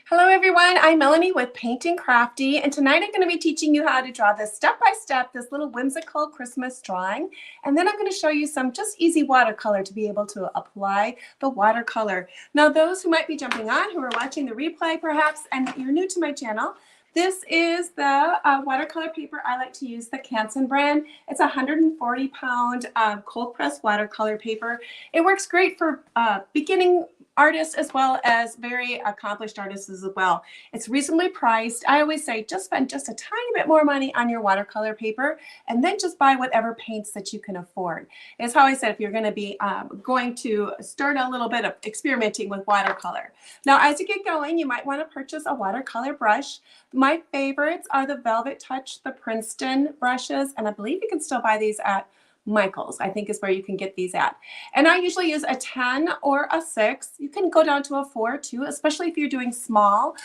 Hello everyone, I'm Melanie with Painting Crafty, and tonight I'm going to be teaching you how to draw this step-by-step, this little whimsical Christmas drawing. And then I'm going to show you some just easy watercolor to be able to apply the watercolor. Now those who might be jumping on, who are watching the replay perhaps, and you're new to my channel, this is the watercolor paper I like to use, the Canson brand. It's a 140-pound cold press watercolor paper. It works great for beginning artists as well as very accomplished artists as well. It's reasonably priced. I always say just spend just a tiny bit more money on your watercolor paper and then just buy whatever paints that you can afford. It's how I said if you're going to be going to start a little bit of experimenting with watercolor. Now as you get going, you might want to purchase a watercolor brush. My favorites are the Velvet Touch, the Princeton brushes, and I believe you can still buy these at Michael's, I think is where you can get these at. And I usually use a 10 or a 6. You can go down to a 4 too, especially if you're doing small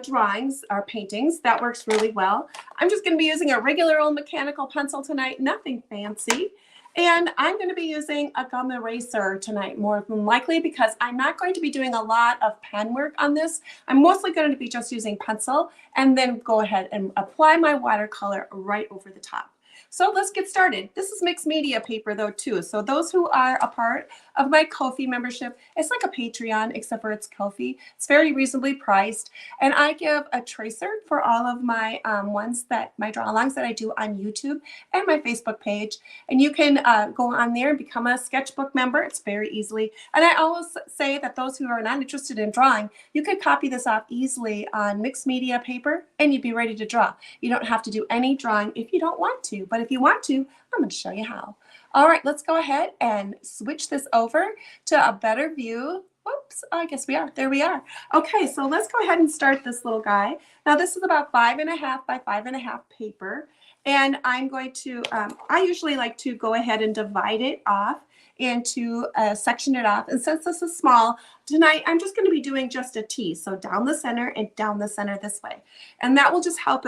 drawings or paintings. That works really well. I'm just going to be using a regular old mechanical pencil tonight, nothing fancy. And I'm going to be using a gum eraser tonight, more than likely, because I'm not going to be doing a lot of pen work on this. I'm mostly going to be just using pencil and then go ahead and apply my watercolor right over the top. So let's get started. This is mixed media paper though too. So those who are a part of my Ko-fi membership, it's like a Patreon except for it's Ko-fi. It's very reasonably priced. And I give a tracer for all of my my draw-alongs that I do on YouTube and my Facebook page. And you can go on there and become a sketchbook member. It's very easily. And I always say that those who are not interested in drawing, you could copy this off easily on mixed media paper and you'd be ready to draw. You don't have to do any drawing if you don't want to. But if you want to, I'm going to show you how. All right, let's go ahead and switch this over to a better view. Whoops, I guess we are. There we are. Okay, so let's go ahead and start this little guy. Now this is about 5.5 by 5.5 paper. And I'm going to, I usually like to go ahead and divide it off and to section it off. And since this is small, tonight I'm just going to be doing just a T. So down the center and down the center this way. And that will just help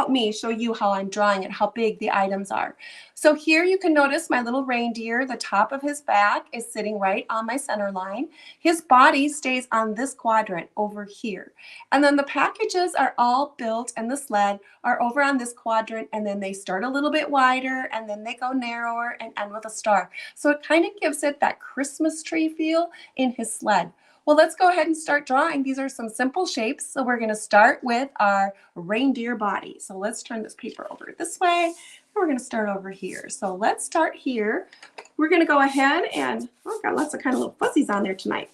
me show you how I'm drawing it, how big the items are. So here you can notice my little reindeer, the top of his back is sitting right on my center line. His body stays on this quadrant over here. And then the packages are all built and the sled are over on this quadrant, and then they start a little bit wider and then they go narrower and end with a star. So it kind of gives it that Christmas tree feel in his sled. Well, let's go ahead and start drawing. These are some simple shapes. So we're going to start with our reindeer body. So let's turn this paper over this way. And we're going to start over here. So let's start here. We're going to go ahead and, oh, I've got lots of kind of little fuzzies on there tonight.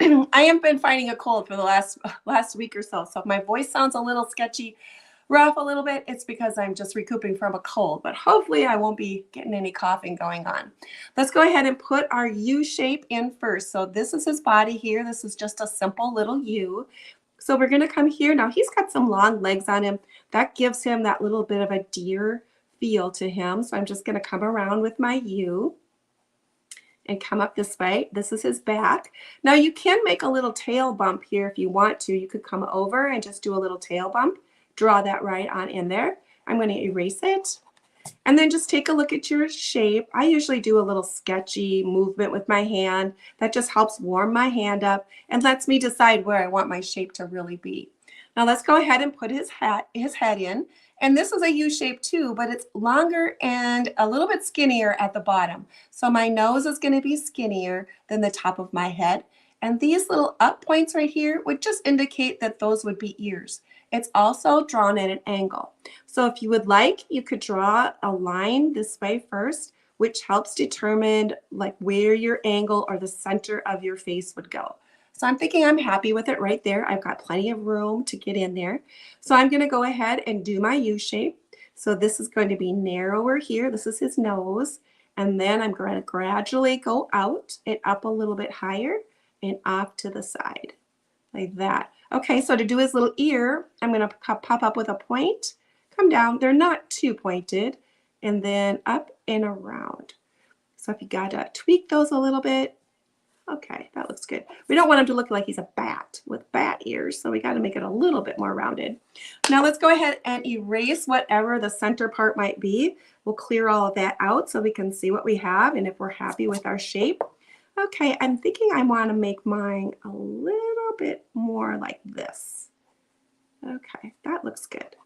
I have been fighting a cold for the last week or so. So if my voice sounds a little sketchy, rough a little bit, it's because I'm just recouping from a cold, but hopefully I won't be getting any coughing going on. Let's go ahead and put our U shape in first. So this is his body here. This is just a simple little U. So we're going to come here. Now he's got some long legs on him. That gives him that little bit of a deer feel to him. So I'm just going to come around with my U and come up this way. This is his back. Now you can make a little tail bump here if you want to. You could come over and just do a little tail bump. Draw that right on in there. I'm going to erase it. And then just take a look at your shape. I usually do a little sketchy movement with my hand. That just helps warm my hand up and lets me decide where I want my shape to really be. Now let's go ahead and put his head in. And this is a U shape too, but it's longer and a little bit skinnier at the bottom. So my nose is going to be skinnier than the top of my head. And these little up points right here would just indicate that those would be ears. It's also drawn at an angle. So if you would like, you could draw a line this way first, which helps determine like where your angle or the center of your face would go. So I'm thinking I'm happy with it right there. I've got plenty of room to get in there. So I'm going to go ahead and do my U shape. So this is going to be narrower here. This is his nose. And then I'm going to gradually go out and up a little bit higher and off to the side like that. Okay, so to do his little ear, I'm going to pop up with a point, come down. They're not too pointed, and then up and around. So if you got to tweak those a little bit, okay, that looks good. We don't want him to look like he's a bat with bat ears, so we got to make it a little bit more rounded. Now let's go ahead and erase whatever the center part might be. We'll clear all of that out so we can see what we have and if we're happy with our shape. Okay, I'm thinking I want to make mine a little bit more like this. Okay, that looks good.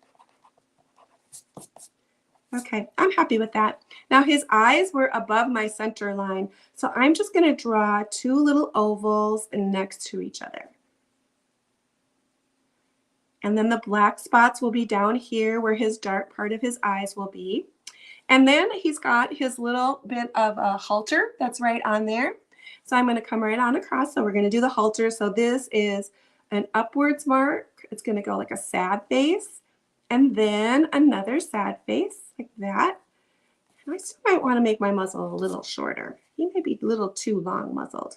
Okay, I'm happy with that. Now his eyes were above my center line, so I'm just going to draw two little ovals next to each other. And then the black spots will be down here where his dark part of his eyes will be. And then he's got his little bit of a halter that's right on there. So I'm going to come right on across. So we're going to do the halter. So this is an upwards mark. It's going to go like a sad face. And then another sad face like that. And I still might want to make my muzzle a little shorter. He may be a little too long muzzled.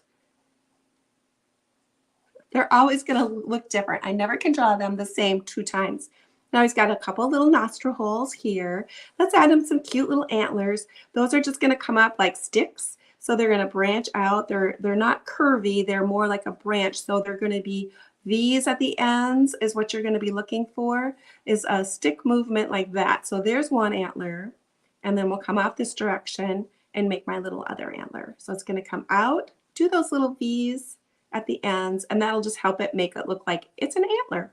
They're always going to look different. I never can draw them the same two times. Now he's got a couple little nostril holes here. Let's add him some cute little antlers. Those are just going to come up like sticks. So they're going to branch out. They're not curvy. They're more like a branch. So they're going to be V's at the ends is what you're going to be looking for, is a stick movement like that. So there's one antler. And then we'll come off this direction and make my little other antler. So it's going to come out, do those little V's at the ends, and that'll just help it make it look like it's an antler.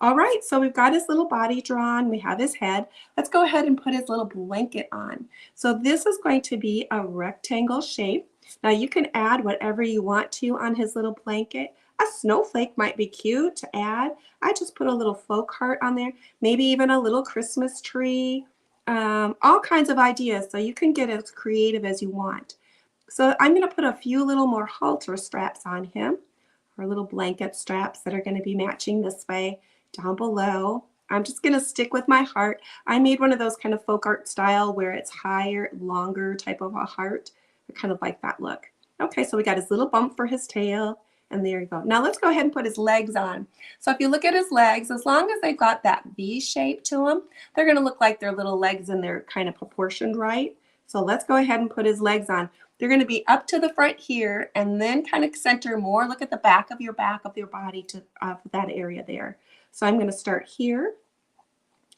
All right, so we've got his little body drawn. We have his head. Let's go ahead and put his little blanket on. So this is going to be a rectangle shape. Now you can add whatever you want to on his little blanket. A snowflake might be cute to add. I just put a little folk heart on there, maybe even a little Christmas tree, all kinds of ideas. So you can get as creative as you want. So I'm going to put a few little more halter straps on him, or little blanket straps that are going to be matching this way down below. I'm just going to stick with my heart. I made one of those kind of folk art style where it's higher, longer type of a heart. I kind of like that look. Okay, so we got his little bump for his tail, and there you go. Now let's go ahead and put his legs on. So if you look at his legs, as long as they've got that V shape to them, they're going to look like their little legs and they're kind of proportioned right. So let's go ahead and put his legs on. They're going to be up to the front here and then kind of center more. Look at the back of your body to that area there. So I'm going to start here.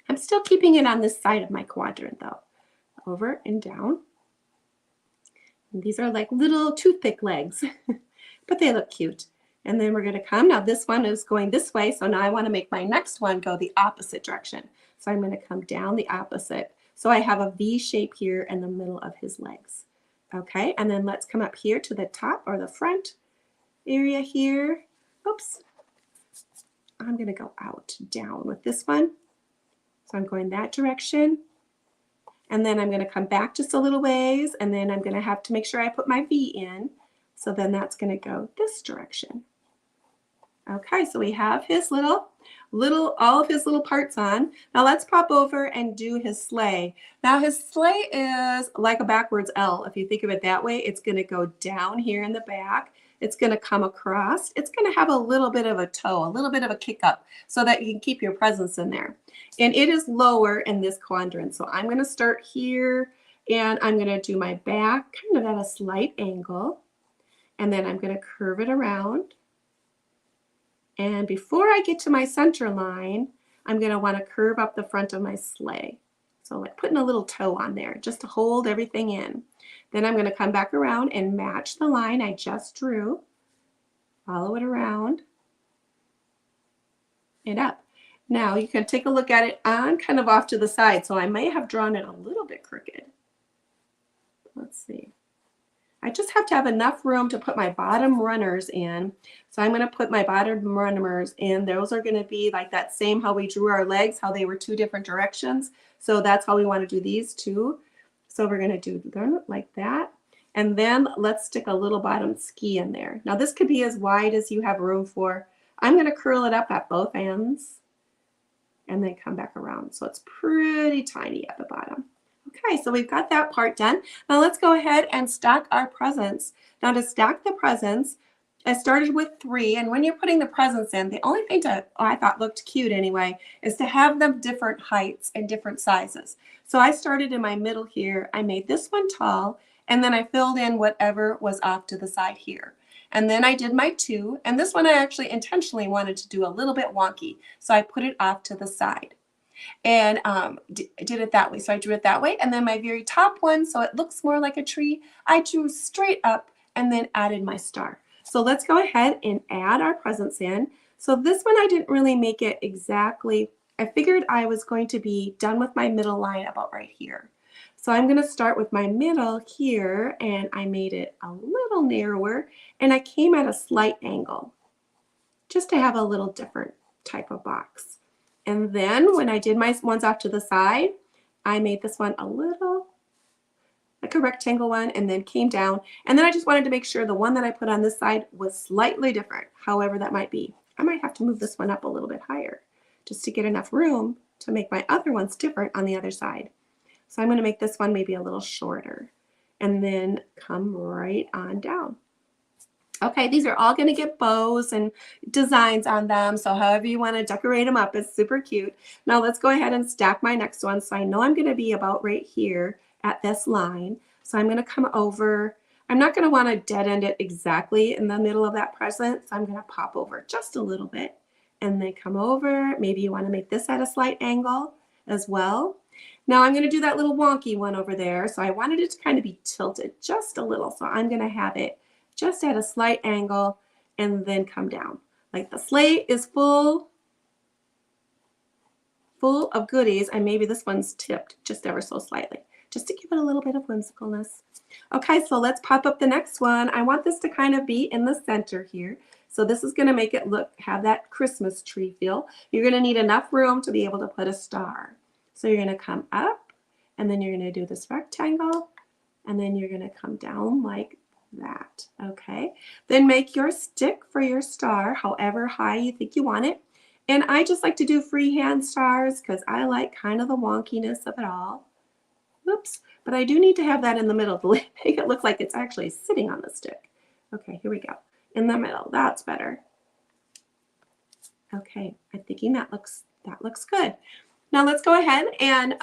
I'm still keeping it on this side of my quadrant though. Over and down. And these are like little toothpick legs, but they look cute. And then we're going to come. Now this one is going this way, so now I want to make my next one go the opposite direction. So I'm going to come down the opposite. So I have a V shape here in the middle of his legs. Okay, and then let's come up here to the top or the front area here. Oops. I'm going to go out, down with this one. So I'm going that direction. And then I'm going to come back just a little ways, and then I'm going to have to make sure I put my V in. So then that's going to go this direction. Okay, so we have his all of his little parts on. Now let's pop over and do his sleigh. Now his sleigh is like a backwards L. If you think of it that way, it's going to go down here in the back. It's going to come across. It's going to have a little bit of a toe, a little bit of a kick up so that you can keep your presents in there. And it is lower in this quadrant. So I'm going to start here and I'm going to do my back kind of at a slight angle. And then I'm going to curve it around. And before I get to my center line, I'm going to want to curve up the front of my sleigh. So like putting a little toe on there just to hold everything in. Then I'm going to come back around and match the line I just drew. Follow it around and up. Now you can take a look at it on kind of off to the side. So I may have drawn it a little bit crooked. Let's see. I just have to have enough room to put my bottom runners in. So I'm going to put my bottom runners in. Those are going to be like that same how we drew our legs, how they were two different directions. So that's how we want to do these two. So we're going to do them like that. And then let's stick a little bottom ski in there. Now this could be as wide as you have room for. I'm going to curl it up at both ends and then come back around. So it's pretty tiny at the bottom. Okay, so we've got that part done. Now let's go ahead and stack our presents. Now to stack the presents, I started with 3, and when you're putting the presents in, the only thing I thought looked cute anyway, is to have them different heights and different sizes. So I started in my middle here. I made this one tall, and then I filled in whatever was off to the side here. And then I did my 2, and this one I actually intentionally wanted to do a little bit wonky, so I put it off to the side. And did it that way. So I drew it that way. And then my very top one, so it looks more like a tree, I drew straight up and then added my star. So let's go ahead and add our presents in. So this one I didn't really make it exactly. I figured I was going to be done with my middle line about right here. So I'm going to start with my middle here, and I made it a little narrower, and I came at a slight angle just to have a little different type of box. And then when I did my ones off to the side, I made this one a little like a rectangle one, and then came down, and then I just wanted to make sure the one that I put on this side was slightly different, however that might be. I might have to move this one up a little bit higher just to get enough room to make my other ones different on the other side. So I'm going to make this one maybe a little shorter and then come right on down. Okay, these are all going to get bows and designs on them, so however you want to decorate them up, it's super cute. Now let's go ahead and stack my next one. So I know I'm going to be about right here at this line. So I'm going to come over. I'm not going to want to dead end it exactly in the middle of that present, so I'm going to pop over just a little bit and then come over. Maybe you want to make this at a slight angle as well. Now I'm going to do that little wonky one over there, so I wanted it to kind of be tilted just a little, so I'm going to have it just at a slight angle and then come down. Like the slate is full of goodies, and maybe this one's tipped just ever so slightly, just to give it a little bit of whimsicalness. Okay, so let's pop up the next one. I want this to kind of be in the center here. So this is going to make it have that Christmas tree feel. You're going to need enough room to be able to put a star. So you're going to come up, and then you're going to do this rectangle, and then you're going to come down like that. Okay, then make your stick for your star however high you think you want it. And I just like to do freehand stars because I like kind of the wonkiness of it all. Whoops, but I do need to have that in the middle to make it look like it's actually sitting on the stick. Okay, here we go. In the middle, that's better. Okay, I'm thinking that looks good. Now let's go ahead and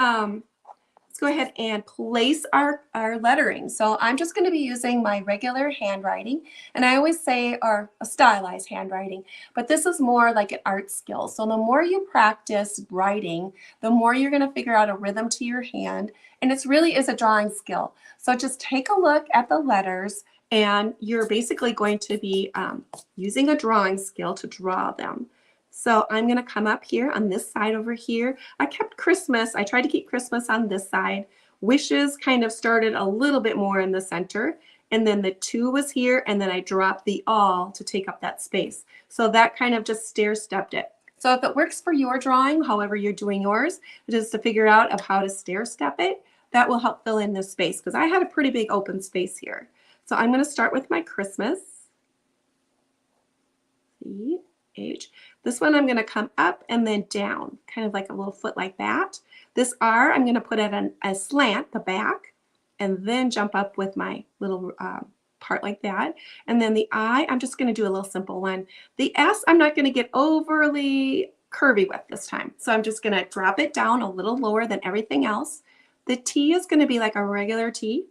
place our lettering. So I'm just going to be using my regular handwriting, and I always say or a stylized handwriting, but this is more like an art skill. So the more you practice writing, the more you're going to figure out a rhythm to your hand, and it really is a drawing skill. So just take a look at the letters, and you're basically going to be using a drawing skill to draw them. So I'm going to come up here on this side over here. I kept Christmas. I tried to keep Christmas on this side. Wishes kind of started a little bit more in the center. And then the 2 was here. And then I dropped the all to take up that space. So that kind of just stair-stepped it. So if it works for your drawing, however you're doing yours, just to figure out of how to stair-step it, that will help fill in this space because I had a pretty big open space here. So I'm going to start with my Christmas. See? This one I'm going to come up and then down, kind of like a little foot like that. This R I'm going to put at a slant, the back, and then jump up with my little part like that. And then the I, I'm just going to do a little simple one. The S I'm not going to get overly curvy with this time. So I'm just going to drop it down a little lower than everything else. The T is going to be like a regular T.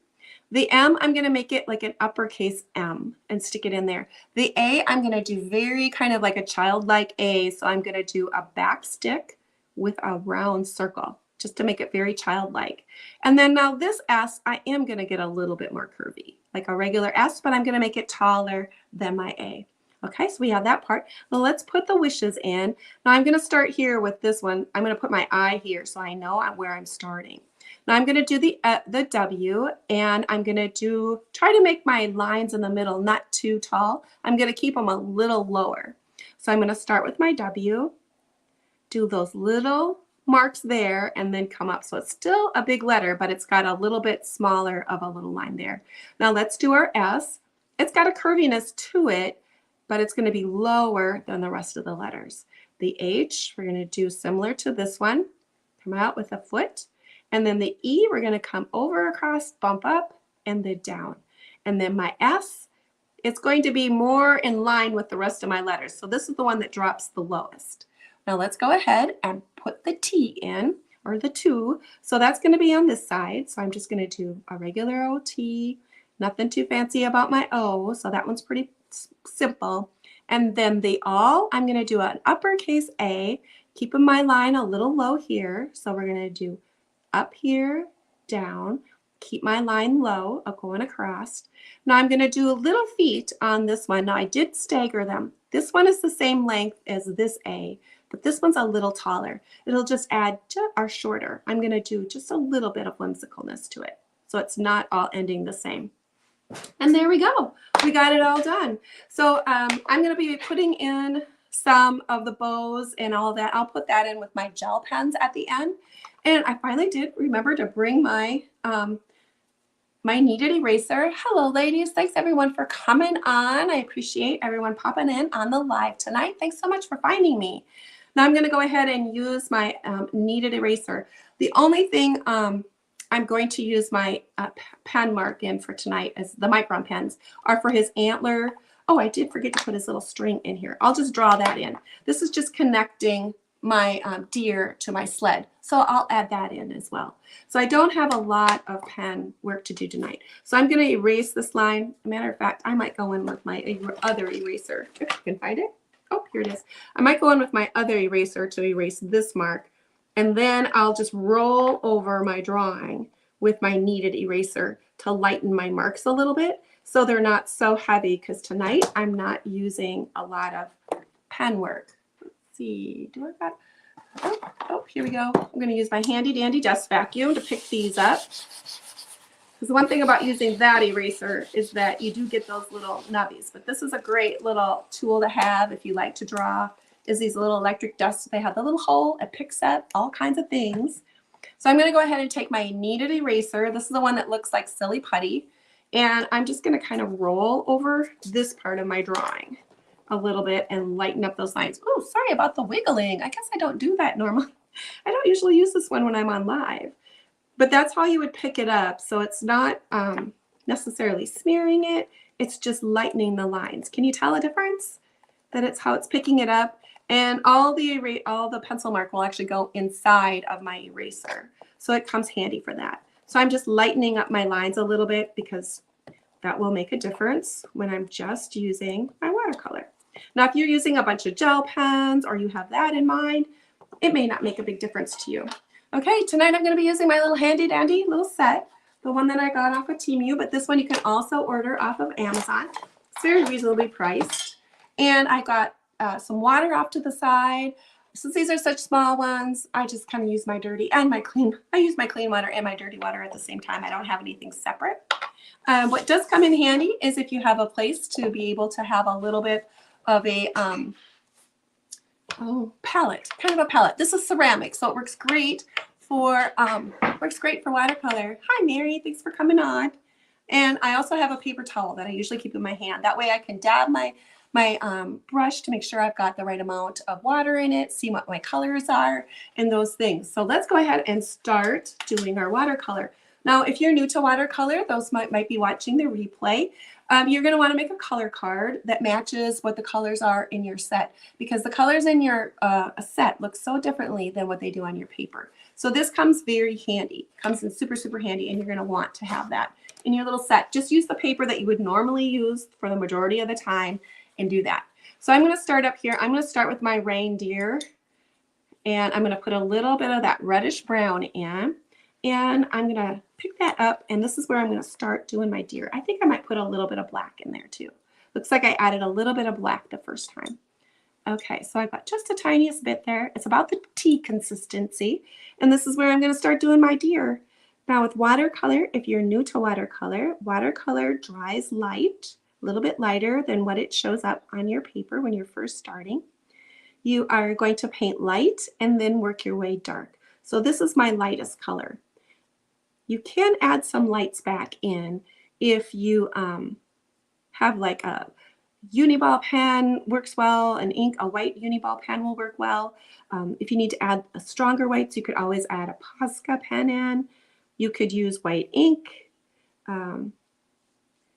The M, I'm going to make it like an uppercase M and stick it in there. The A, I'm going to do very kind of like a childlike A. So I'm going to do a back stick with a round circle just to make it very childlike. And then now this S, I am going to get a little bit more curvy, like a regular S, but I'm going to make it taller than my A. Okay, so we have that part. Now let's put the wishes in. Now I'm going to start here with this one. I'm going to put my I here so I know where I'm starting. Now I'm going to do the W, and I'm going to try to make my lines in the middle not too tall. I'm going to keep them a little lower. So I'm going to start with my W, do those little marks there, and then come up. So it's still a big letter, but it's got a little bit smaller of a little line there. Now let's do our S. It's got a curviness to it, but it's going to be lower than the rest of the letters. The H, we're going to do similar to this one. Come out with a foot. And then the E, we're going to come over across, bump up, and then down. And then my S, it's going to be more in line with the rest of my letters. So this is the one that drops the lowest. Now let's go ahead and put the T in, or the 2. So that's going to be on this side. So I'm just going to do a regular OT, nothing too fancy about my O. So that one's pretty simple. And then the all, I'm going to do an uppercase A, keeping my line a little low here. So we're going to do up here, down, keep my line low, going across. Now I'm going to do little feet on this one. Now I did stagger them. This one is the same length as this A, but this one's a little taller. It'll just add or shorter. I'm going to do just a little bit of whimsicalness to it, so it's not all ending the same. And there we go. We got it all done. So I'm going to be putting in some of the bows and all that. I'll put that in with my gel pens at the end. And I finally did remember to bring my my kneaded eraser. Hello, ladies. Thanks, everyone, for coming on. I appreciate everyone popping in on the live tonight. Thanks so much for finding me. Now I'm going to go ahead and use my kneaded eraser. The only thing I'm going to use my pen mark in for tonight as the micron pens are for his antler. Oh, I did forget to put his little string in here. I'll just draw that in. This is just connecting my deer to my sled. So I'll add that in as well. So I don't have a lot of pen work to do tonight. So I'm going to erase this line. As a matter of fact, I might go in with my other eraser. If you can find it. Oh, here it is. I might go in with my other eraser to erase this mark. And then I'll just roll over my drawing with my kneaded eraser to lighten my marks a little bit so they're not so heavy, because tonight I'm not using a lot of pen work. Let's see, do I got, oh, here we go. I'm going to use my handy dandy dust vacuum to pick these up. Because the one thing about using that eraser is that you do get those little nubbies, but this is a great little tool to have if you like to draw. Is these little electric dust. They have the little hole. It picks up all kinds of things. So I'm going to go ahead and take my kneaded eraser. This is the one that looks like silly putty. And I'm just going to kind of roll over this part of my drawing a little bit and lighten up those lines. Oh, sorry about the wiggling. I guess I don't do that normally. I don't usually use this one when I'm on live. But that's how you would pick it up. So it's not necessarily smearing it. It's just lightening the lines. Can you tell a difference? That it's how it's picking it up. And all the pencil mark will actually go inside of my eraser. So it comes handy for that. So I'm just lightening up my lines a little bit because that will make a difference when I'm just using my watercolor. Now, if you're using a bunch of gel pens or you have that in mind, it may not make a big difference to you. Okay, tonight I'm going to be using my little handy dandy little set, the one that I got off of Temu, but this one you can also order off of Amazon. It's very reasonably priced. And I got some water off to the side. Since these are such small ones, I just kind of use my dirty and my clean. I use my clean water and my dirty water at the same time. I don't have anything separate. What does come in handy is if you have a place to be able to have a little bit of a palette, kind of a palette. This is ceramic, so it works great for watercolor. Hi, Mary. Thanks for coming on. And I also have a paper towel that I usually keep in my hand. That way I can dab my brush to make sure I've got the right amount of water in it, see what my colors are, and those things. So let's go ahead and start doing our watercolor. Now, if you're new to watercolor, those might be watching the replay. You're going to want to make a color card that matches what the colors are in your set, because the colors in your set look so differently than what they do on your paper. So this comes very handy, comes in super, super handy, and you're going to want to have that in your little set. Just use the paper that you would normally use for the majority of the time and do that. So I'm going to start up here. I'm going to start with my reindeer, and I'm going to put a little bit of that reddish brown in, and I'm going to pick that up, and this is where I'm going to start doing my deer. I think I might put a little bit of black in there too. Looks like I added a little bit of black the first time. Okay, so I've got just the tiniest bit there. It's about the tea consistency, and this is where I'm going to start doing my deer. Now with watercolor, if you're new to watercolor, watercolor dries light, a little bit lighter than what it shows up on your paper when you're first starting. You are going to paint light and then work your way dark. So this is my lightest color. You can add some lights back in if you have like a Uniball pen works well, an ink, a white Uniball pen will work well. If you need to add a stronger whites, you could always add a Posca pen in. You could use white ink.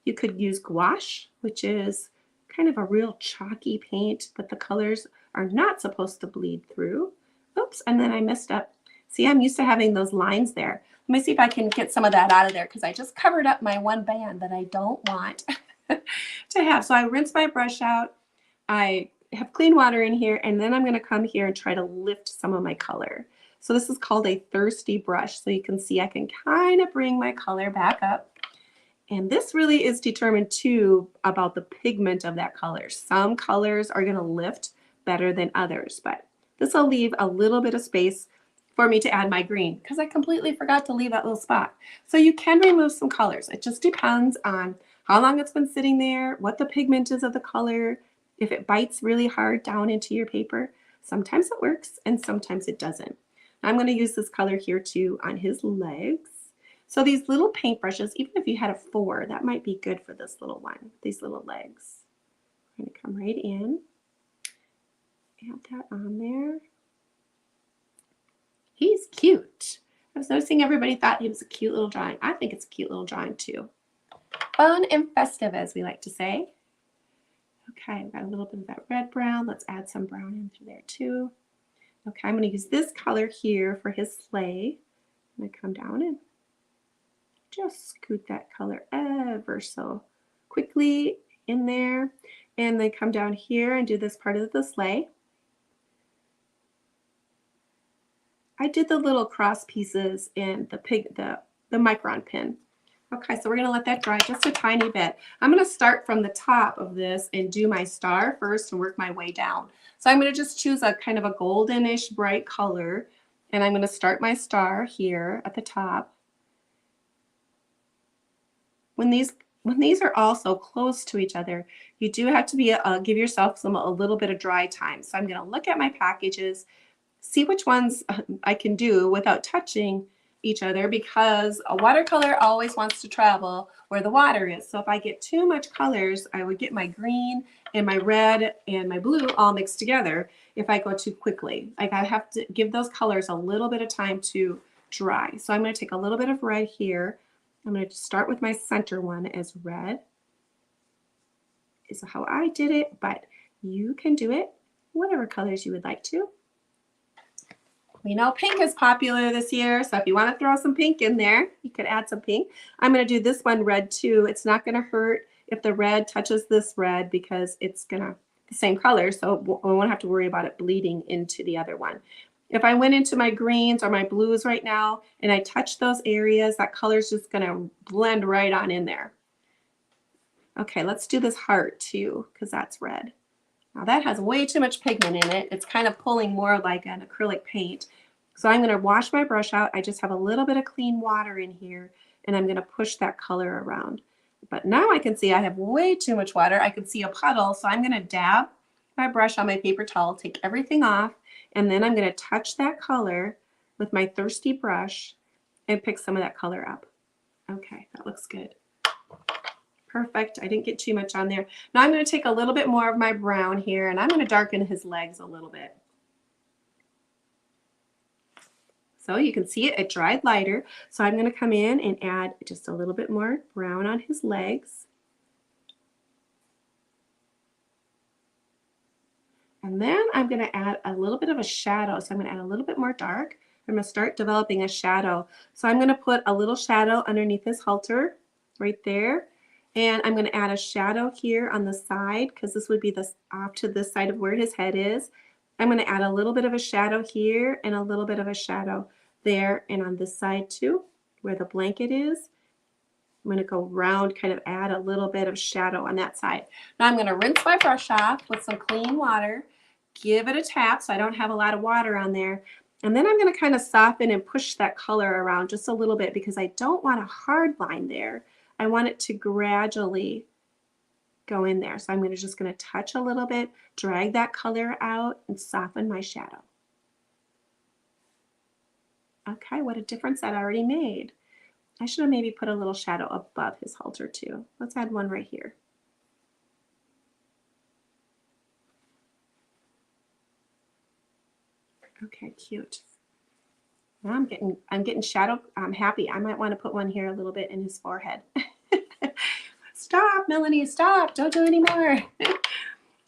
You could use gouache, which is kind of a real chalky paint, but the colors are not supposed to bleed through. Oops, and then I messed up. See, I'm used to having those lines there. Let me see if I can get some of that out of there because I just covered up my one band that I don't want to have. So I rinse my brush out. I have clean water in here, and then I'm going to come here and try to lift some of my color. So this is called a thirsty brush. So you can see I can kind of bring my color back up. And this really is determined too about the pigment of that color. Some colors are going to lift better than others, but this will leave a little bit of space for me to add my green because I completely forgot to leave that little spot. So you can remove some colors. It just depends on how long it's been sitting there, what the pigment is of the color, if it bites really hard down into your paper. Sometimes it works and sometimes it doesn't. I'm going to use this color here too on his legs. So these little paintbrushes, even if you had a 4, that might be good for this little one, these little legs. I'm going to come right in, add that on there. He's cute. I was noticing everybody thought he was a cute little drawing. I think it's a cute little drawing too. Fun and festive, as we like to say. Okay, I've got a little bit of that red brown. Let's add some brown in through there too. Okay, I'm going to use this color here for his sleigh. I'm going to come down and just scoot that color ever so quickly in there, and then come down here and do this part of the sleigh. I did the little cross pieces in the micron pen. Okay, so we're going to let that dry just a tiny bit. I'm going to start from the top of this and do my star first and work my way down. So I'm going to just choose a kind of a goldenish bright color, and I'm going to start my star here at the top. When these are all so close to each other, you do have to give yourself a little bit of dry time. So I'm going to look at my packages, see which ones I can do without touching each other, because a watercolor always wants to travel where the water is. So if I get too much colors, I would get my green and my red and my blue all mixed together if I go too quickly. Like, I have to give those colors a little bit of time to dry. So I'm going to take a little bit of red here. I'm going to start with my center one as red. Is how I did it, but you can do it whatever colors you would like to. We know pink is popular this year, so if you want to throw some pink in there, you could add some pink. I'm going to do this one red too. It's not going to hurt if the red touches this red because it's going to the same color, so we won't have to worry about it bleeding into the other one. If I went into my greens or my blues right now and I touch those areas, that color is just going to blend right on in there. Okay, let's do this heart too, because that's red. Now that has way too much pigment in it. It's kind of pulling more like an acrylic paint. So I'm going to wash my brush out. I just have a little bit of clean water in here, and I'm going to push that color around. But now I can see I have way too much water. I can see a puddle, so I'm going to dab my brush on my paper towel, take everything off, and then I'm going to touch that color with my thirsty brush and pick some of that color up. Okay, that looks good. Perfect. I didn't get too much on there. Now I'm going to take a little bit more of my brown here, and I'm going to darken his legs a little bit. So you can see it dried lighter. So I'm going to come in and add just a little bit more brown on his legs. And then I'm going to add a little bit of a shadow. So I'm going to add a little bit more dark. I'm going to start developing a shadow. So I'm going to put a little shadow underneath his halter right there. And I'm going to add a shadow here on the side, because this would be off to this side of where his head is. I'm going to add a little bit of a shadow here and a little bit of a shadow there and on this side too, where the blanket is. I'm going to go around, kind of add a little bit of shadow on that side. Now I'm going to rinse my brush off with some clean water, give it a tap so I don't have a lot of water on there. And then I'm going to kind of soften and push that color around just a little bit, because I don't want a hard line there. I want it to gradually go in there. So I'm just going to touch a little bit, drag that color out, and soften my shadow. Okay, what a difference that already made. I should have maybe put a little shadow above his halter too. Let's add one right here. Okay, cute. Now I'm getting shadow. I'm happy. I might want to put one here a little bit in his forehead. Stop, Melanie, stop. Don't do any more.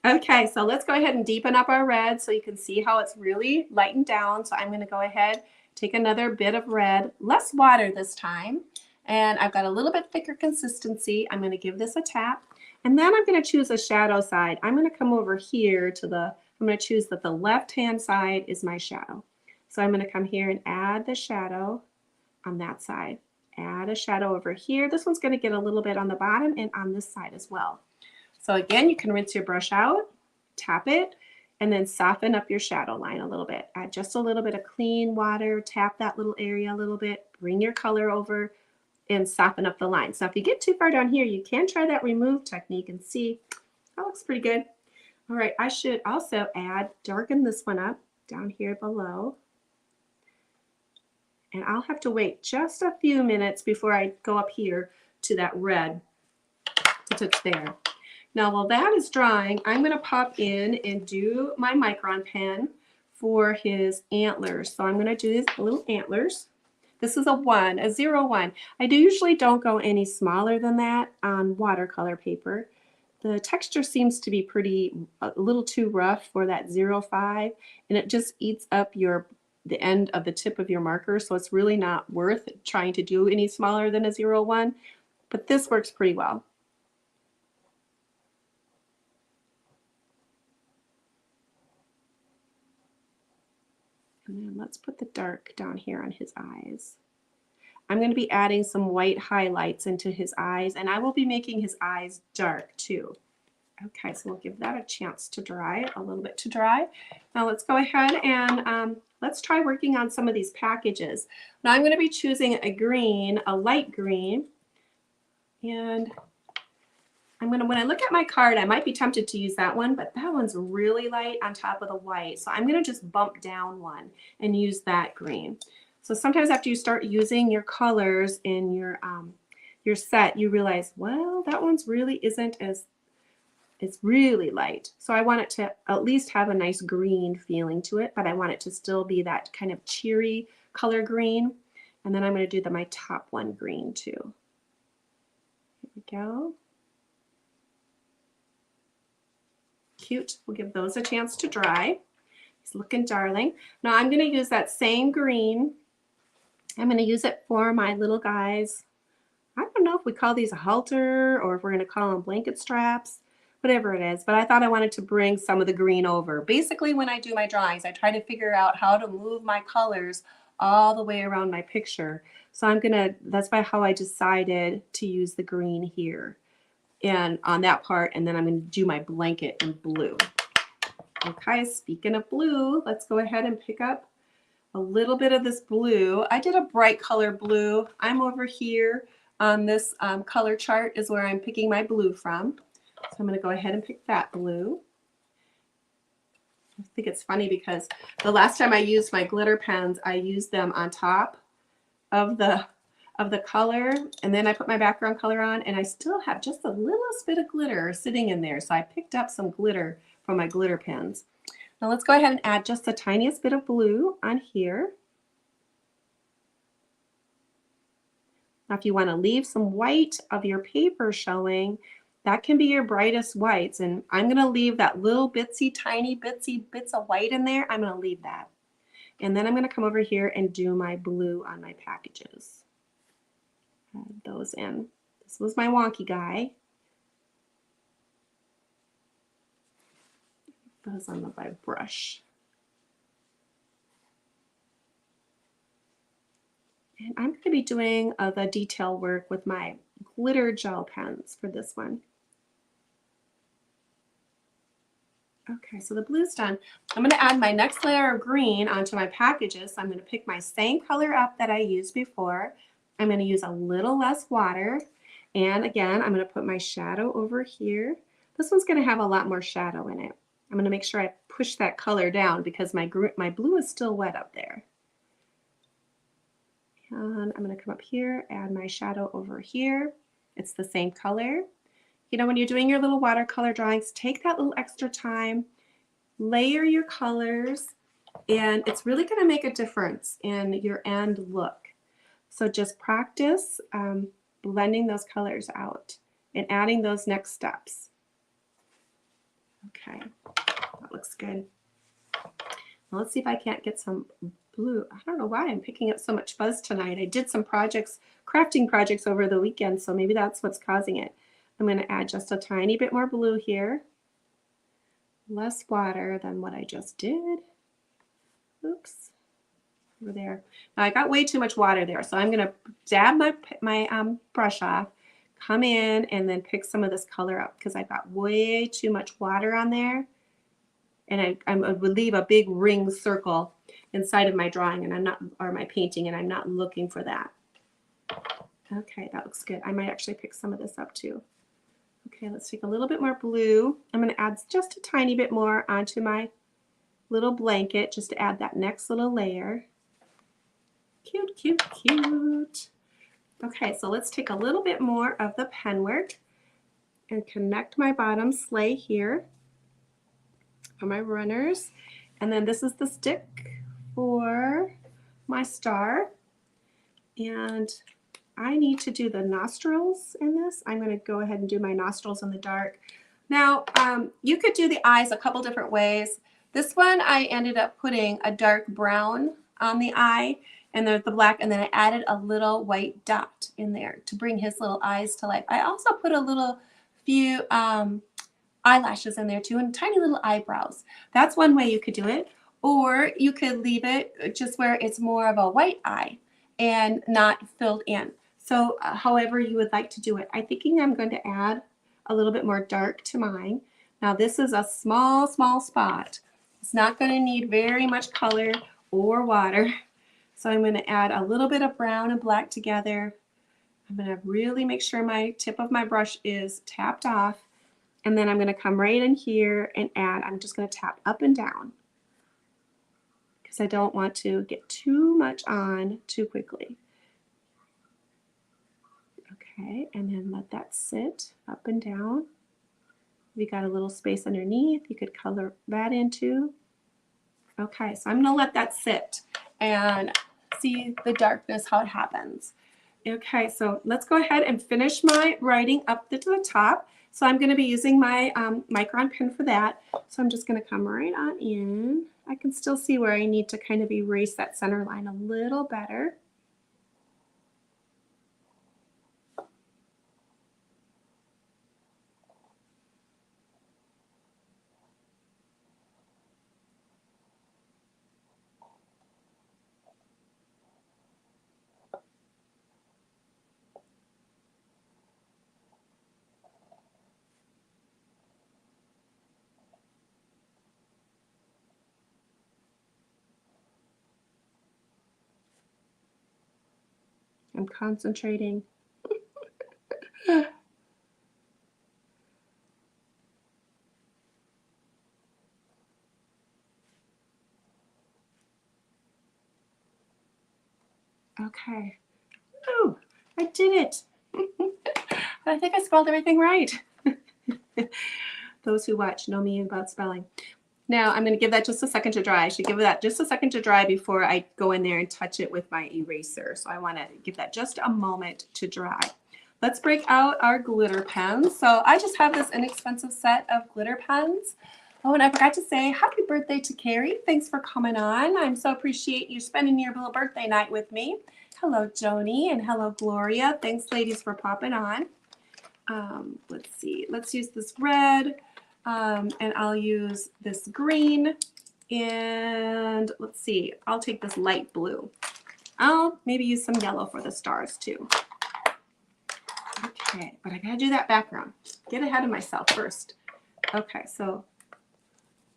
Okay, so let's go ahead and deepen up our red so you can see how it's really lightened down. So I'm going to go ahead, take another bit of red, less water this time. And I've got a little bit thicker consistency. I'm going to give this a tap. And then I'm going to choose a shadow side. I'm going to come over here to I'm going to choose that the left-hand side is my shadow. So I'm going to come here and add the shadow on that side. Add a shadow over here. This one's going to get a little bit on the bottom and on this side as well. So again, you can rinse your brush out, tap it, and then soften up your shadow line a little bit. Add just a little bit of clean water, tap that little area a little bit, bring your color over, and soften up the lines. Now if you get too far down here, you can try that remove technique and see. That looks pretty good. All right, I should also darken this one up down here below. And I'll have to wait just a few minutes before I go up here to that red to touch there. Now while that is drying, I'm going to pop in and do my micron pen for his antlers. So I'm going to do his little antlers. This is a 0-1. I usually don't go any smaller than that on watercolor paper. The texture seems to be a little too rough for that 0-5, and it just eats up the end of the tip of your marker, so it's really not worth trying to do any smaller than a 0-1, but this works pretty well. And then let's put the dark down here on his eyes. I'm going to be adding some white highlights into his eyes, and I will be making his eyes dark too. Okay, so we'll give that a chance to dry, a little bit to dry. Now let's go ahead and let's try working on some of these packages. Now I'm going to be choosing a green, a light green, and when I look at my card, I might be tempted to use that one, but that one's really light on top of the white. So I'm going to just bump down one and use that green. So sometimes after you start using your colors in your set, you realize, well, that one's really isn't as, it's really light. So I want it to at least have a nice green feeling to it, but I want it to still be that kind of cheery color green. And then I'm going to do my top one green too. Here we go. Cute. We'll give those a chance to dry. He's looking darling. Now I'm going to use that same green. I'm going to use it for my little guys. I don't know if we call these a halter or if we're going to call them blanket straps, whatever it is, but I thought I wanted to bring some of the green over. Basically, when I do my drawings, I try to figure out how to move my colors all the way around my picture. So that's how I decided to use the green here and on that part, and then I'm going to do my blanket in blue. Okay, speaking of blue, let's go ahead and pick up a little bit of this blue. I did a bright color blue. I'm over here on this color chart is where I'm picking my blue from. So I'm going to go ahead and pick that blue. I think it's funny because the last time I used my glitter pens, I used them on top of the color, and then I put my background color on, and I still have just a little bit of glitter sitting in there. So I picked up some glitter from my glitter pens. Now let's go ahead and add just the tiniest bit of blue on here. Now if you want to leave some white of your paper showing, that can be your brightest whites, and I'm going to leave that little tiny bits of white in there. I'm going to leave that. And then I'm going to come over here and do my blue on my packages. Add those in. This was my wonky guy. Those on my brush. And I'm going to be doing the detail work with my glitter gel pens for this one. Okay, so the blue's done. I'm going to add my next layer of green onto my packages. So I'm going to pick my same color up that I used before. I'm going to use a little less water. And again, I'm going to put my shadow over here. This one's going to have a lot more shadow in it. I'm going to make sure I push that color down because my blue is still wet up there. And I'm going to come up here, add my shadow over here. It's the same color. You know, when you're doing your little watercolor drawings, take that little extra time, layer your colors, and it's really going to make a difference in your end look. So just practice blending those colors out and adding those next steps. Okay, that looks good. Now let's see if I can't get some blue. I don't know why I'm picking up so much fuzz tonight. I did some crafting projects over the weekend, so maybe that's what's causing it. I'm going to add just a tiny bit more blue here. Less water than what I just did. Oops. over there. Now I got way too much water there, so I'm going to dab my brush off, come in, and then pick some of this color up because I've got way too much water on there. And I would leave a big ring circle inside of my drawing, and I'm not, or my painting, and I'm not looking for that. Okay, that looks good. I might actually pick some of this up too. Okay, let's take a little bit more blue. I'm going to add just a tiny bit more onto my little blanket just to add that next little layer. Cute, cute, cute. Okay, so let's take a little bit more of the pen work and connect my bottom sleigh here for my runners. And then this is the stick for my star. And I need to do the nostrils in this. I'm going to go ahead and do my nostrils in the dark. Now, you could do the eyes a couple different ways. This one, I ended up putting a dark brown on the eye, and there's the black, and then I added a little white dot in there to bring his little eyes to life. I also put a few eyelashes in there too, and tiny little eyebrows. That's one way you could do it. Or you could leave it just where it's more of a white eye and not filled in. So however you would like to do it. I'm thinking I'm going to add a little bit more dark to mine. Now this is a small, small spot. It's not going to need very much color or water. So I'm going to add a little bit of brown and black together. I'm going to really make sure my tip of my brush is tapped off. And then I'm going to come right in here and add, I'm just going to tap up and down because I don't want to get too much on too quickly. Okay, and then let that sit up and down. If you got a little space underneath, you could color that in too. Okay, so I'm going to let that sit and see the darkness, how it happens. Okay, so let's go ahead and finish my writing up to the top. So I'm going to be using my Micron pen for that. So I'm just going to come right on in. I can still see where I need to kind of erase that center line a little better. I'm concentrating. Okay. Oh, I did it. I think I spelled everything right. Those who watch know me about spelling. Now I'm going to give that just a second to dry. I should give that just a second to dry before I go in there and touch it with my eraser. So I want to give that just a moment to dry. Let's break out our glitter pens. So I just have this inexpensive set of glitter pens. Oh, and I forgot to say happy birthday to Carrie. Thanks for coming on. I'm so appreciate you spending your little birthday night with me. Hello, Joni, and hello, Gloria. Thanks, ladies, for popping on. Let's see. Let's use this red. And I'll use this green, and let's see, I'll take this light blue. I'll maybe use some yellow for the stars too. Okay, but I gotta do that background. Get ahead of myself first. Okay, so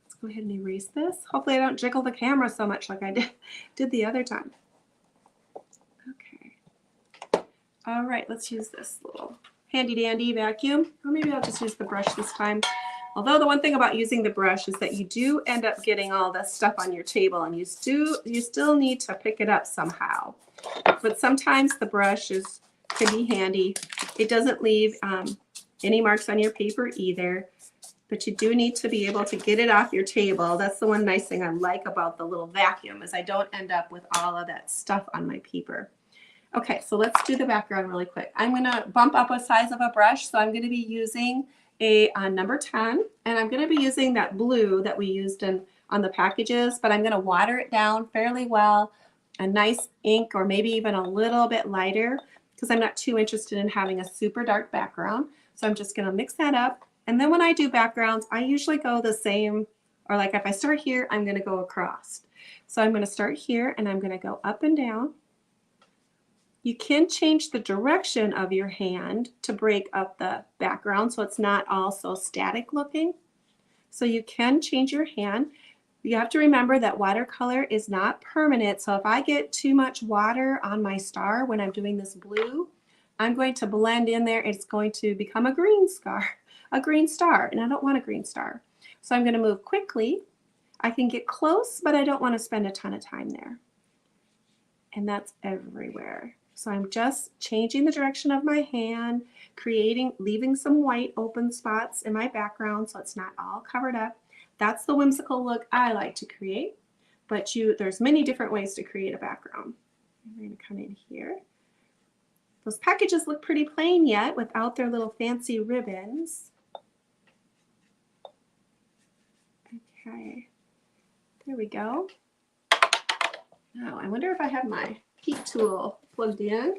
let's go ahead and erase this. Hopefully I don't jiggle the camera so much like I did the other time. Okay. All right, let's use this little handy dandy vacuum, or maybe I'll just use the brush this time. Although the one thing about using the brush is that you do end up getting all this stuff on your table, and you still need to pick it up somehow. But sometimes the brush can be handy. It doesn't leave any marks on your paper either, but you do need to be able to get it off your table. That's the one nice thing I like about the little vacuum, is I don't end up with all of that stuff on my paper. Okay, so let's do the background really quick. I'm going to bump up a size of a brush, so I'm going to be using a number 10, and I'm going to be using that blue that we used on the packages, but I'm going to water it down fairly well, a nice ink, or maybe even a little bit lighter, because I'm not too interested in having a super dark background. So I'm just going to mix that up, and then when I do backgrounds, I usually go the same Or like if I start here, I'm going to go across. So I'm going to start here and I'm going to go up and down. You can change the direction of your hand to break up the background so it's not all so static looking. So you can change your hand. You have to remember that watercolor is not permanent. So if I get too much water on my star when I'm doing this blue, I'm going to blend in there. It's going to become a green star, and I don't want a green star. So I'm going to move quickly. I can get close, but I don't want to spend a ton of time there. And that's everywhere. So I'm just changing the direction of my hand, leaving some white open spots in my background so it's not all covered up. That's the whimsical look I like to create, but there's many different ways to create a background. I'm going to come in here. Those packages look pretty plain yet without their little fancy ribbons. Okay, there we go. Now, I wonder if I have my heat tool plugged in.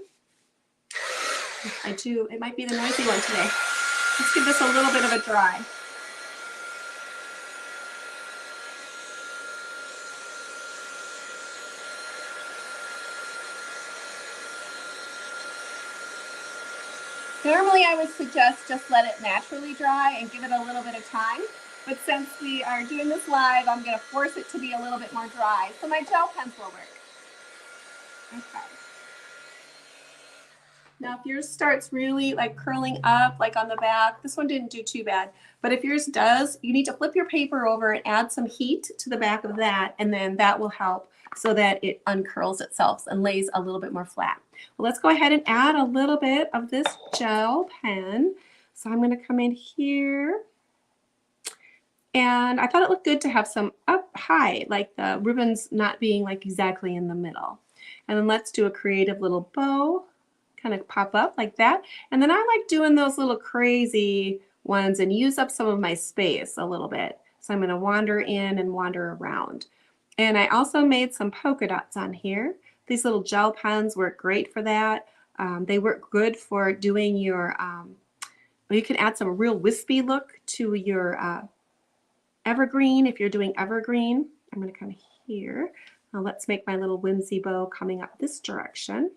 If I do, it might be the noisy one today. Let's give this a little bit of a dry. Normally I would suggest just let it naturally dry and give it a little bit of time. But since we are doing this live, I'm going to force it to be a little bit more dry. So my gel pens will work. Okay. Now if yours starts really like curling up, like on the back, this one didn't do too bad. But if yours does, you need to flip your paper over and add some heat to the back of that, and then that will help so that it uncurls itself and lays a little bit more flat. Well, let's go ahead and add a little bit of this gel pen. So I'm going to come in here. And I thought it looked good to have some up high, like the ribbons not being like exactly in the middle. And then let's do a creative little bow, kind of pop up like that. And then I like doing those little crazy ones and use up some of my space a little bit. So I'm going to wander in and wander around. And I also made some polka dots on here. These little gel pens work great for that. They work good for doing your, you can add some real wispy look to your evergreen if you're doing evergreen. I'm going to come here. Now let's make my little whimsy bow coming up this direction.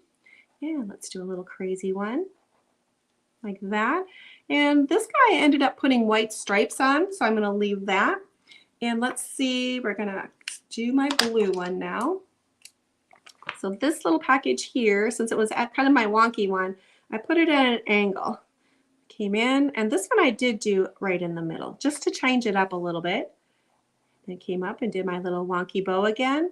And let's do a little crazy one like that. And this guy ended up putting white stripes on, so I'm going to leave that. And let's see, we're going to do my blue one now. So this little package here, since it was at kind of my wonky one, I put it at an angle. Came in, and this one I did do right in the middle, just to change it up a little bit. Then came up and did my little wonky bow again.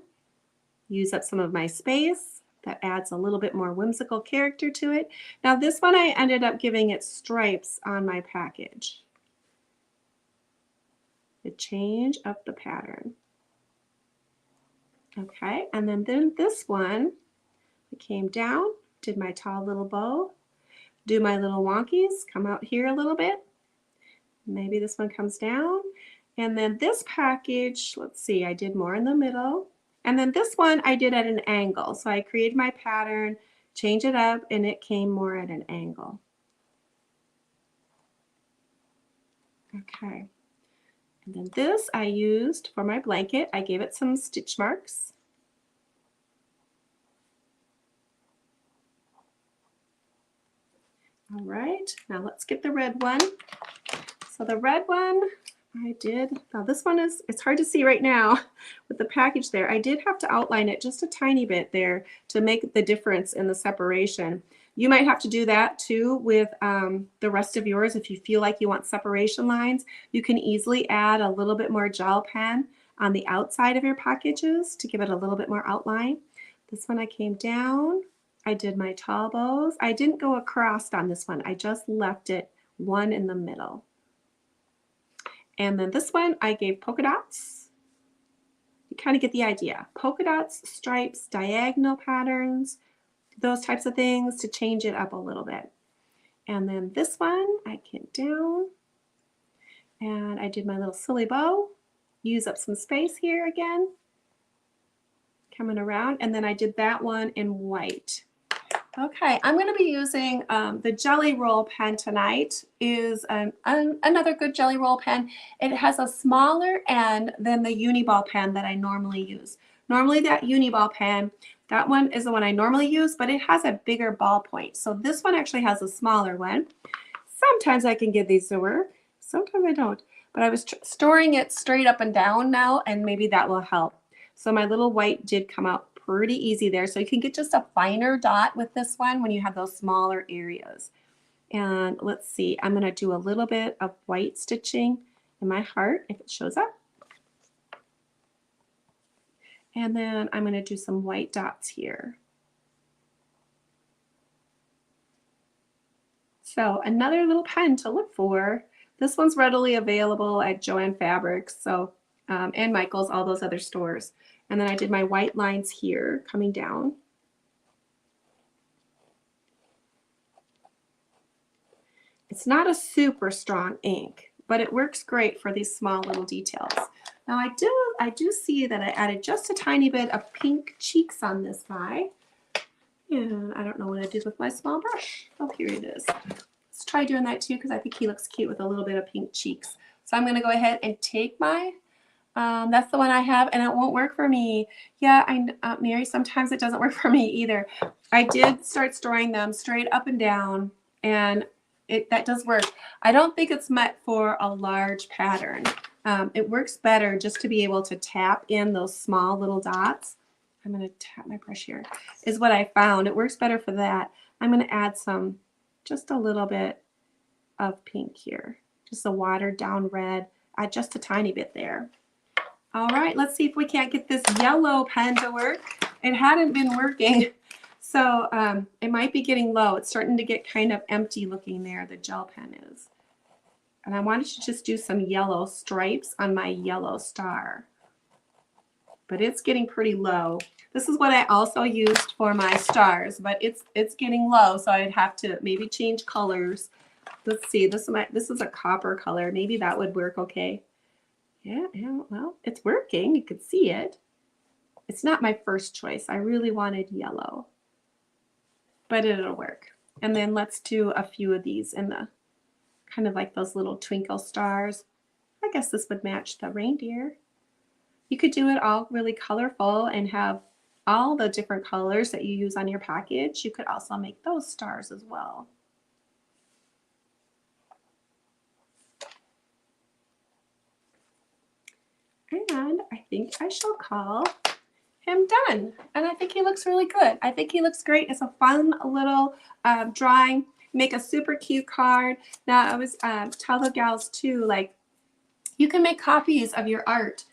Use up some of my space. That adds a little bit more whimsical character to it. Now this one I ended up giving it stripes on my package to change up the pattern. Okay, and then this one, I came down, did my tall little bow, do my little wonkies, come out here a little bit. Maybe this one comes down. And then this package, let's see, I did more in the middle. And then this one I did at an angle. So I created my pattern, change it up, and it came more at an angle. Okay. And then this I used for my blanket. I gave it some stitch marks. All right, now let's get the red one. So the red one I did, now this one it's hard to see right now with the package there. I did have to outline it just a tiny bit there to make the difference in the separation. You might have to do that too with the rest of yours. If you feel like you want separation lines, you can easily add a little bit more gel pen on the outside of your packages to give it a little bit more outline. This one I came down. I did my tall bows. I didn't go across on this one. I just left it one in the middle. And then this one I gave polka dots. You kind of get the idea. Polka dots, stripes, diagonal patterns, those types of things to change it up a little bit. And then this one I came down and I did my little silly bow. Use up some space here again. Coming around, and then I did that one in white. Okay, I'm going to be using the Jelly Roll pen tonight. Is another good Jelly Roll pen. It has a smaller end than the Uniball pen that I normally use. Normally that Uniball pen, that one is the one I normally use, but it has a bigger ballpoint. So this one actually has a smaller one. Sometimes I can get these to work. Sometimes I don't. But I was storing it straight up and down now, and maybe that will help. So my little white did come out pretty easy there. So you can get just a finer dot with this one when you have those smaller areas. And let's see, I'm going to do a little bit of white stitching in my heart if it shows up. And then I'm going to do some white dots here. So another little pen to look for. This one's readily available at Joann Fabrics, so and Michael's, all those other stores. And then I did my white lines here coming down. It's not a super strong ink, but it works great for these small little details. Now I do see that I added just a tiny bit of pink cheeks on this guy. And I don't know what I did with my small brush. Oh, here it is. Let's try doing that too, because I think he looks cute with a little bit of pink cheeks. So I'm going to go ahead and take my, that's the one I have, and it won't work for me. Yeah, Mary, sometimes it doesn't work for me either. I did start storing them straight up and down, and that does work. I don't think it's meant for a large pattern. It works better just to be able to tap in those small little dots. I'm going to tap my brush here, is what I found. It works better for that. I'm going to add just a little bit of pink here, just a watered down red, add just a tiny bit there. All right, let's see if we can't get this yellow pen to work. It hadn't been working, so it might be getting low. It's starting to get kind of empty looking there, the gel pen is. And I wanted to just do some yellow stripes on my yellow star. But it's getting pretty low. This is what I also used for my stars, but it's getting low, so I'd have to maybe change colors. Let's see, this is a copper color. Maybe that would work okay. Yeah, well, it's working. You could see it. It's not my first choice. I really wanted yellow, but it'll work. And then let's do a few of these in the kind of like those little twinkle stars. I guess this would match the reindeer. You could do it all really colorful and have all the different colors that you use on your package. You could also make those stars as well. And I think I shall call him done. And I think he looks really good. I think he looks great. It's a fun little drawing. Make a super cute card. Now I was tell the gals too, like you can make copies of your art.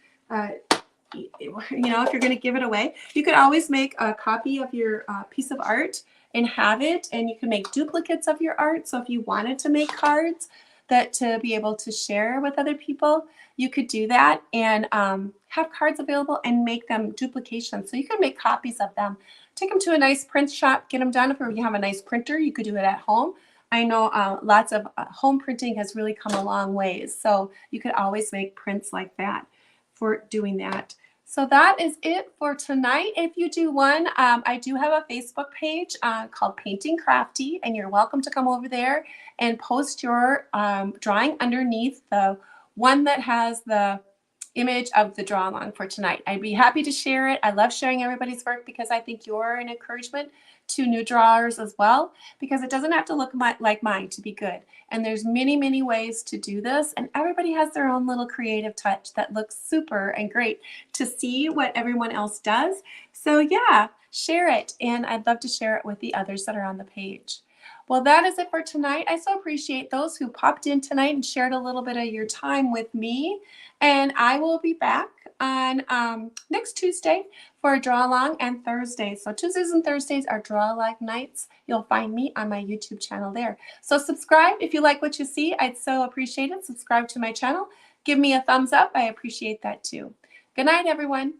You know, if you're going to give it away, you could always make a copy of your piece of art and have it, and you can make duplicates of your art. So if you wanted to make cards that to be able to share with other people, you could do that and have cards available and make them duplications. So you can make copies of them. Take them to a nice print shop, get them done. If you have a nice printer, you could do it at home. I know lots of home printing has really come a long ways. So you could always make prints like that for doing that. So that is it for tonight. If you do one, I do have a Facebook page called Painting Crafty, and you're welcome to come over there and post your drawing underneath the one that has the image of the draw along for tonight. I'd be happy to share it. I love sharing everybody's work because I think you're an encouragement to new drawers as well, because it doesn't have to look like mine to be good. And there's many, many ways to do this, and everybody has their own little creative touch that looks super and great to see what everyone else does. So yeah, share it, and I'd love to share it with the others that are on the page. Well, that is it for tonight. I so appreciate those who popped in tonight and shared a little bit of your time with me. And I will be back on next Tuesday for a draw along, and Thursday. So Tuesdays and Thursdays are draw along nights. You'll find me on my YouTube channel there. So subscribe if you like what you see. I'd so appreciate it. Subscribe to my channel. Give me a thumbs up. I appreciate that too. Good night, everyone.